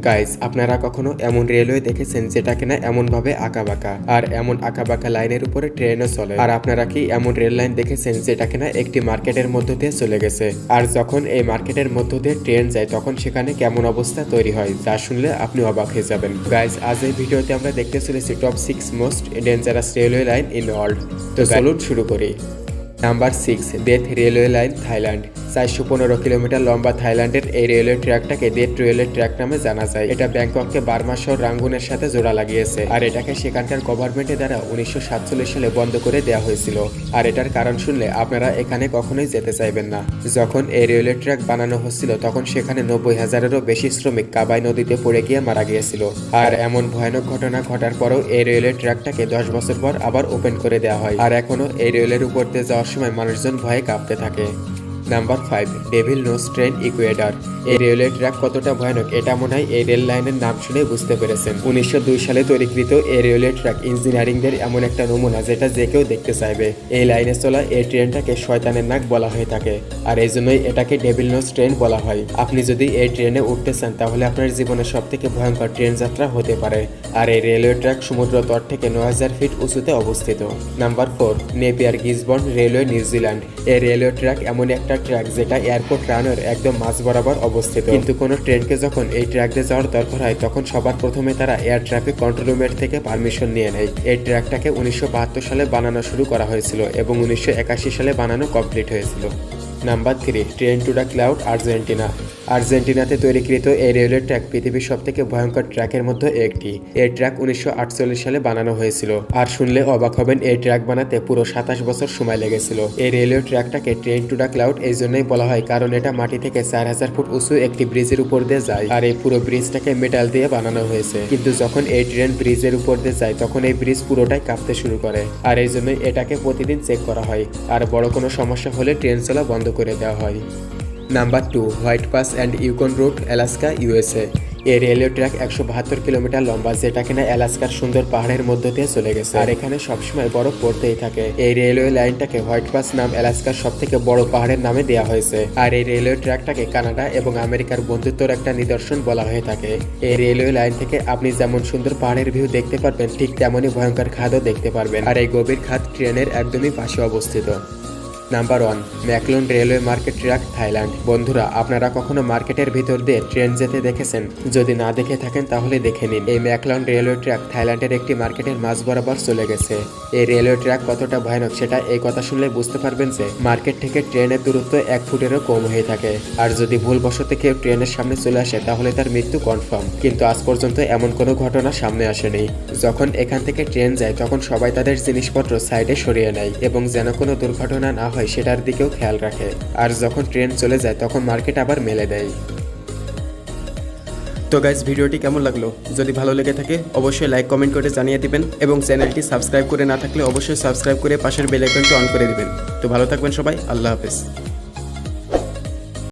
Guys, আপনারা কখনো এমন রেলওয়ে দেখেছেন যেটা কিনা এমনভাবে আঁকাবাঁকা আর এমন আঁকাবাঁকা লাইনের উপরে ট্রেনও চলে? আর আপনারা কি এমন রেল লাইন দেখেছেন যেটা কিনা একটি মার্কেটের মধ্য দিয়ে চলে গেছে? আর যখন এই মার্কেটের মধ্য দিয়ে ট্রেন যায় তখন সেখানে কেমন অবস্থা তৈরি হয়, যা শুনলে আপনি অবাক হয়ে যাবেন। গাইস, আজ এই ভিডিওতে আমরা দেখতে চলেছি top 6 most dangerous railway line in world. তো চলুন শুরু করি। Number 6, death railway line, Thailand. 415 kilometre লম্বা থাইল্যান্ডের এই রেলওয়ে ট্র্যাকটাকে ডেথ রেলওয়ে ট্র্যাক নামে জানা যায়। এটা ব্যাংকককে বার্মা শহর রাঙ্গুনের সাথে জোড়া লাগিয়েছে, আর এটাকে সেখানকার গভর্নমেন্টের দ্বারা 1947 সালে বন্ধ করে দেওয়া হয়েছিল। আর এটার কারণ শুনলে আপনারা এখানে কখনোই যেতে চাইবেন না। যখন এই রেলওয়ে ট্র্যাক বানানো হচ্ছিল তখন সেখানে 90,000-এরও বেশি শ্রমিক কাবাই নদীতে পড়ে গিয়ে মারা গিয়েছিল। আর এমন ভয়ানক ঘটনা ঘটার পরেও এই রেলওয়ে ট্র্যাকটাকে 10 বছর পর আবার ওপেন করে দেওয়া হয়, আর এখনো এই রেলের উপর দিয়ে যাওয়ার সময় মানুষজন ভয়ে কাঁপতে থাকে। Number 5, devil's nose train, Ecuador. এই রেলওয়ে ট্র্যাক কতটা ভয়ানক এটা মনে হয় এই রেল লাইনের নাম শুনে বুঝতে পেরেছেন। 1902 সালে তৈরিকৃত এই রেলওয়ে ট্র্যাক ইঞ্জিনিয়ারিংদের এমন একটা নমুনা যেটা যে কেউ দেখতে চাইবে। এই লাইনে চলা এই ট্রেনটাকে শয়তানের নাক বলা হয়ে থাকে, আর এই জন্যই এটাকে ডেভিল নোজ ট্রেন বলা হয়। আপনি যদি এই ট্রেনে উঠতে চান তাহলে আপনার জীবনের সব থেকে ভয়ঙ্কর ট্রেন যাত্রা হতে পারে। আর এই রেলওয়ে ট্র্যাক সমুদ্র তট থেকে 9000 ফিট উঁচুতে অবস্থিত। Number 4, Napier Gisborne railway, New Zealand. এই রেলওয়ে ট্র্যাক এমন একটা ট্র্যাক যেটা এয়ারপোর্ট রানের একদম মাঝ বরাবর অবস্থিত। কিন্তু কোনো ট্রেনকে যখন এই ট্র্যাক দিয়ে যাওয়ার দরকার হয় তখন সবার প্রথমে তারা এয়ার ট্রাফিক কন্ট্রোল রুমের থেকে পারমিশন নিয়ে নেয়। এই ট্র্যাকটাকে 1972 সালে বানানো শুরু করা হয়েছিল এবং 1981 সালে বানানো কমপ্লিট হয়েছিল। Number 3, train to the cloud, Argentina. আর্জেন্টিনাতে তৈরিকৃত এই রেলওয়ে ট্র্যাক পৃথিবীর সবথেকে ভয়ঙ্কর ট্র্যাকের মধ্যে একটি। এই ট্র্যাক 1948 সালে বানানো হয়েছিল, আর শুনলে অবাক হবেন এই ট্র্যাক বানাতে পুরো 27 বছর সময় লেগেছিল। এই রেলওয়ে ট্র্যাকটাকে ট্রেন টু দ্য ক্লাউড এই জন্যই বলা হয় কারণ এটা মাটি থেকে 4000 ফুট উঁচু একটি ব্রিজের উপর দিয়ে যায়, আর এই পুরো ব্রিজটাকে মেটাল দিয়ে বানানো হয়েছে। কিন্তু যখন এই ট্রেন ব্রিজের উপর দিয়ে যায় তখন এই ব্রিজ পুরোটাই কাঁপতে শুরু করে, আর এই জন্যই এটাকে প্রতিদিন চেক করা হয়, আর বড় কোনো সমস্যা হলে ট্রেন চলা বন্ধ করে দেওয়া হয়। Number 2, white pass and Yukon route, Alaska, USA. এই রেলওয়ে ট্র্যাক 172 কিলোমিটার লম্বা, যেটা কিনা আলাস্কার সুন্দর পাহাড়ের মধ্য দিয়ে চলে গেছে, আর এখানে সবসময় বরফ পড়তেই থাকে। এই রেলওয়ে লাইনটাকে হোয়াইট পাস নাম আলাস্কার সব থেকে বড় পাহাড়ের নামে দেওয়া হয়েছে, আর এই রেলওয়ে ট্র্যাকটাকে কানাডা এবং আমেরিকার বন্ধুত্বর একটা নিদর্শন বলা হয়ে থাকে। এই রেলওয়ে লাইন থেকে আপনি যেমন সুন্দর পাহাড়ের ভিউ দেখতে পারবেন ঠিক তেমনই ভয়ঙ্কর খাদও দেখতে পারবেন, আর এই গভীর খাদ ট্রেনের একদমই পাশে অবস্থিত। Number 1, Maeklong railway market track, Thailand. বন্ধুরা, আপনারা কখনো মার্কেটের ভিতর দিয়ে ট্রেন যেতে দেখেছেন? যদি না দেখে থাকেন তাহলে দেখে নিন। এই ম্যাকলোন রেলওয়ে ট্র্যাক থাইল্যান্ডের একটি মার্কেটের মাঝ বরাবর চলে গেছে। এই রেলওয়ে ট্র্যাক কতটা ভয়ানক সেটা এই কথা শুনলে বুঝতে পারবেন যে মার্কেট থেকে ট্রেনের দূরত্ব 1 ফুটেরও কম হয়ে থাকে, আর যদি ভুলবশত কেউ ট্রেনের সামনে চলে আসে তাহলে তার মৃত্যু কনফার্ম। কিন্তু আজ পর্যন্ত এমন কোনো ঘটনা সামনে আসেনি। যখন এখান থেকে ট্রেন যায় তখন সবাই তাদের জিনিসপত্র সাইডে সরিয়ে নেয় এবং যেন কোনো দুর্ঘটনা না হয় সেটার দিকেও খেয়াল রাখে, আর যখন ট্রেন চলে যায় তখন মার্কেট আবার মেলে দেয়। তো গাইস, ভিডিওটি কেমন লাগলো? যদি ভালো লেগে থাকে অবশ্যই লাইক কমেন্ট করে জানিয়ে দিবেন, এবং চ্যানেলটি সাবস্ক্রাইব করে না থাকলে অবশ্যই সাবস্ক্রাইব করে পাশের বেল আইকনটি অন করে দিবেন। তো ভালো থাকবেন সবাই, আল্লাহ হাফেজ।